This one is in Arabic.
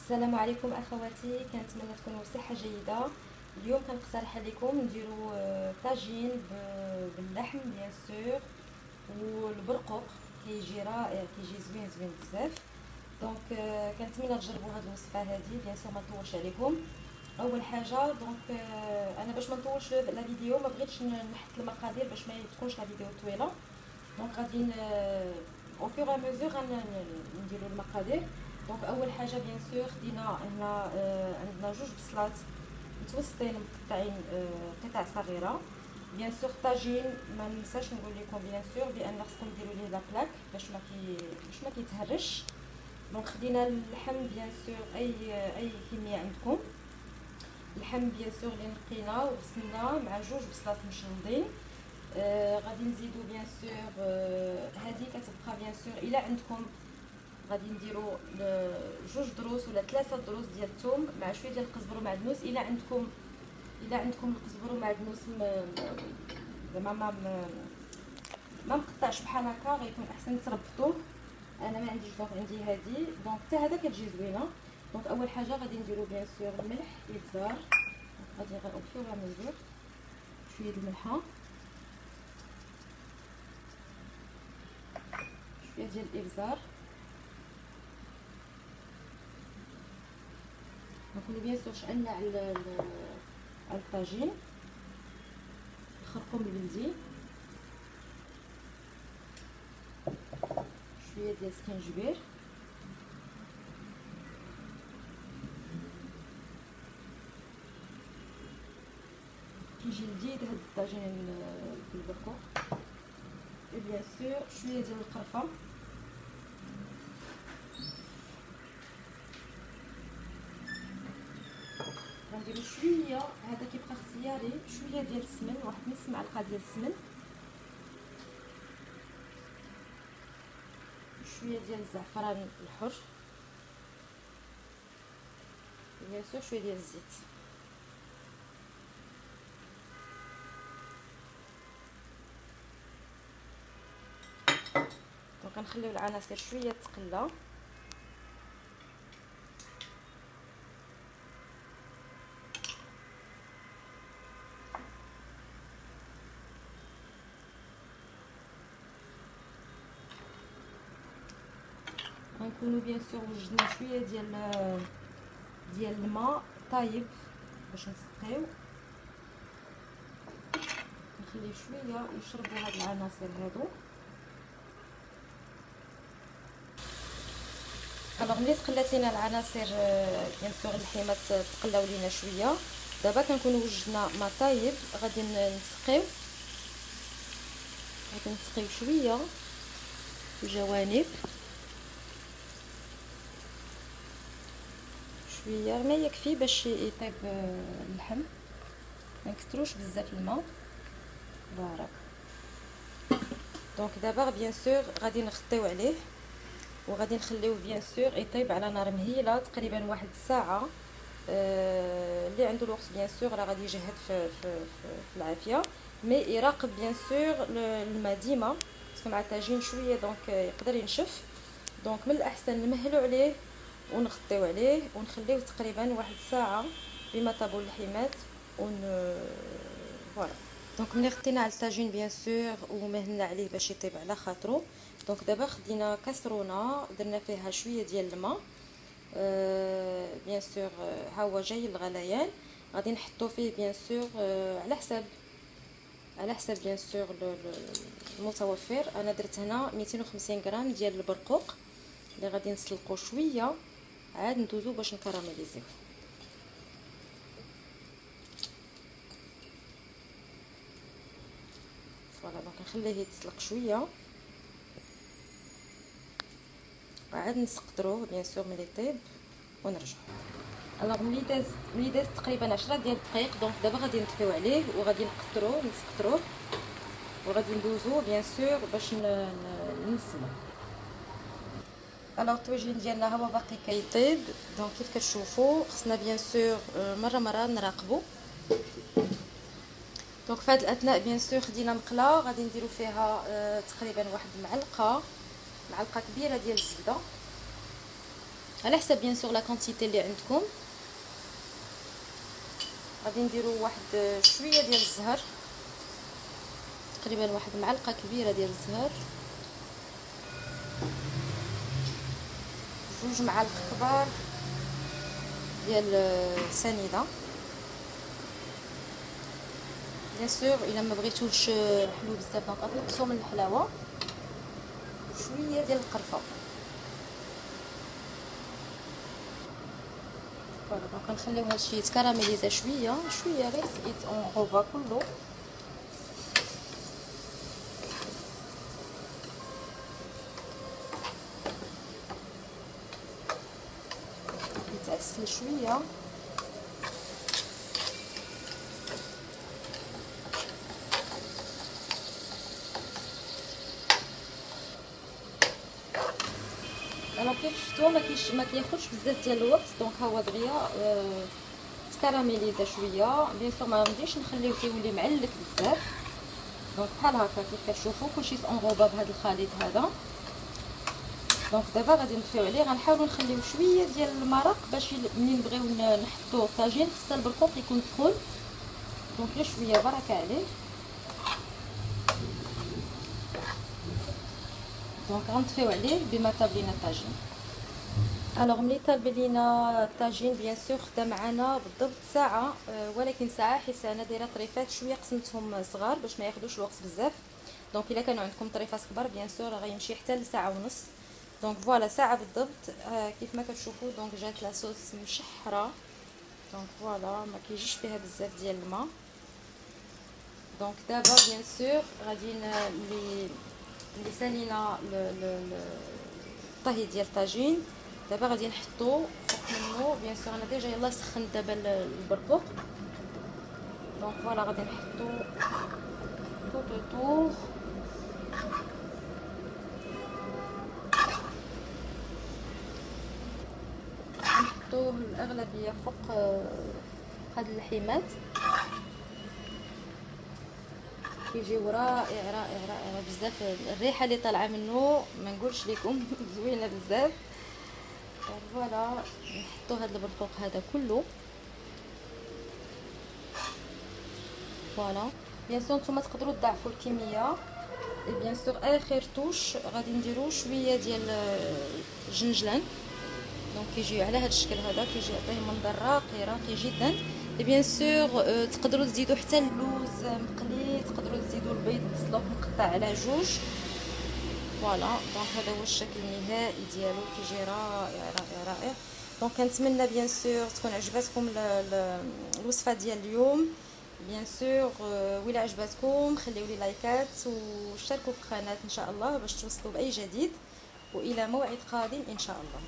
السلام عليكم اخواتي، كنتمنى تكونوا بصحه جيده. اليوم كنقترح عليكم نديروا طاجين باللحم بيان سور والبرقوق. كيجي رائع، كيجي زوين زوين بزاف. دونك كنتمنى تجربوا هذه الوصفه هذه بيان سور، ما نطولش عليكم. اول حاجه دونك انا باش ما نطولش لا فيديو ما بغيتش نحط المقادير باش ما تكونش لا فيديو طويله. دونك غادي او فور ا ميزور نديروا المقادير. دونك اول حاجه بيان سور خدينا هنا عندنا جوج بصلات متوسطين مقطعين قطع صغيره. بيان سور طاجين ما ننساش نقول لكم بيان سور بان خصكم ديروا ليه لا بلاك باش ما كيتهرش. دونك خدينا اللحم بيان سور اي كميه عندكم. اللحم بيان سور اللي نقيناه وغسلناه مع جوج بصلات مشلضين. غادي نزيدو بيان سور هذه كتبقى بيان سور الا عندكم غادي نديرو جوج دروس ولا ثلاثه دروس ديال الثوم مع شويه ديال القزبر ومعدنوس. الا عندكم القزبر ومعدنوس زعما ما مقطعش بحال هكا غيكون احسن تربطوه. انا ما عنديش دونك عندي هذه دونك حتى هذا كتجي زوينه. دونك اول حاجه غادي نديرو بيان سور الملح الابزار. غادي نغرفيو على مزور شويه الملحه شويه ديال الابزار. نكونوا بيان سور شعلنا على الطاجين الخرقوم البلدي، شويه ديال السكنجبير، كيجي لذيذ هاد الطاجين بالبرقوق. بيان سور شويه ديال القرفه، غنديرو شويه هذا كيبقى اختياري شويه ديال السمن، واحد نص معلقه ديال السمن، شويه ديال الزعفران الحر، بيان سور شويه ديال الزيت. دونك كنخليو العناصر شويه تقلى. غنكونوا بيان سور وجدنا شويه ديال الماء طايب باش نسقيو، نخليه شويه يشربوا هاد العناصر هادو. الوغ ملي تقلات لينا العناصر بيان سور اللحيمات تقلاو لينا شويه، دابا كنكونوا وجدنا ما طايب. غادي نسقيو شويه في الجوانب، شويه ما يكفي باش يطيب اللحم، ما نكثروش بزاف الماء بارك. دونك دابا بيان سور غادي نغطيو عليه وغادي نخليوه بيان سور يطيب على نار مهيله تقريبا واحد الساعه. اللي عنده الوقت بيان سور راه غادي يجهد في العافيه، مي يراقب بيان سور الماء ديما باسكو مع الطاجين شويه دونك يقدر ينشف. دونك من الاحسن نمهلو عليه ونغطيو عليه ونخليوه تقريبا واحد الساعه بما طابوا اللحيمات فوالا. دونك ملي غطينا على الطاجين بيان سور ومهلنا عليه باش يطيب على خاطرو، دونك دابا خدينا كاسرونه درنا فيها شويه ديال الماء. بيان سور ها هو جاي الغليان، غادي نحطو فيه بيان سور على حسب بيان سور المتوفر. انا درت هنا 250 غرام ديال البرقوق اللي غادي نسلقو شويه عاد ندوزو باش نكراميليزيو. فوالا دونك نخليه يتسلق شويه وعاد نسقطروه بيان سور ملي يطيب ونرجعو. الوغ ملي داز تقريبا 10 ديال الدقائق، دونك دابا غادي نطفيو عليه وغادي نسقطروه وغادي ندوزو بيان سور باش نسلو. الوغ الطويجين ديالنا هو باقي كيطيب. دونك كيف كتشوفوا خصنا بيان سور مره نراقبو. دونك في هذه الاثناء بيان سور خدينا مقله غادي نديرو فيها تقريبا واحد معلقه كبيره ديال الزبده. على حسب بيان سور لا كونتيتي اللي عندكم. غادي نديرو واحد شويه ديال الزهر، تقريبا واحد معلقه كبيره ديال الزهر، 2 معالق كبار ديال السنيده. بيان سور الا ما بغيتوش حلو بزاف دونك غتنقصوا من الحلاوه، شويه ديال القرفه. فوالا دونك نخليو هادشي يتكراميليزا شويه شويه غير اون كله. يتعسل شويه. انا كيف شفتوا ما كياخذش بزاف ديال الوقت، دونك ها هو دغيا تكراميليزا شويه. بيان سور ما غاديش نخليوه تيولي معلك بزاف، دونك بحال هكا كيف كتشوفوا كلشي انغوبا بهذا الخليط هذا. دونك دابا غادي نطفيو عليه، غنحاولوا نخليو شويه ديال المرق باش ملي نبغيو نحطوا الطاجين خص البرقوق يكون سخون، دونك غير شويه بركه عليه. دونك غنطفيو عليه بما طابلينا الطاجين. الوغ ملي طابلينا الطاجين بيان سور خدا معنا بالضبط ساعه، ولكن ساعه حيت انا دايره طريفات شويه قسمتهم صغار باش ما ياخذوش الوقت بزاف. دونك الا كانوا عندكم طريفات كبار بيان سور غيمشي حتى لساعه ونص. دونك فوالا ساعه بالضبط. كيف ما كتشوفوا دونك جات لاصوص مشحره، دونك فوالا ما كيجيش فيها بزاف ديال الماء. دونك دابا بيان سور غادي اللي سالينا الطهي ديال الطاجين، دابا غادي نحطو فوق منه. بيان سور انا ديجا يلاه سخنت دابا البرقوق، دونك فوالا غادي نحطو طور نحطوه الاغلبيه فوق هاد اللحيمات. كيجيو رائع رائع رائع بزاف. الريحه اللي طالعه منه ما نقولش لكم زوينه بزاف. فوالا نحطوا هذا البرقوق هذا كله. فوالا بيان سور نتوما تقدروا تضاعفوا الكميه. بيان سور اخر توش غادي نديرو شويه ديال الجنجلان، دونك كيجيو على هذا الشكل هذا، كيجي يعطيه منظر راقي راقي جدا. بيان سور تقدروا تزيدوا حتى اللوز مقلي، تقدروا تزيدوا البيض مسلوق مقطع على جوج. فوالا دونك هذا هو الشكل النهائي ديالو، كيجي رائع رائع رائع. دونك كنتمنى بيان سور تكون عجبتكم الوصفه ديال اليوم. بيان سور ولا عجبتكم خليو لي لايكات واشتركوا في القناه ان شاء الله باش توصلوا باي جديد، والى موعد قادم ان شاء الله.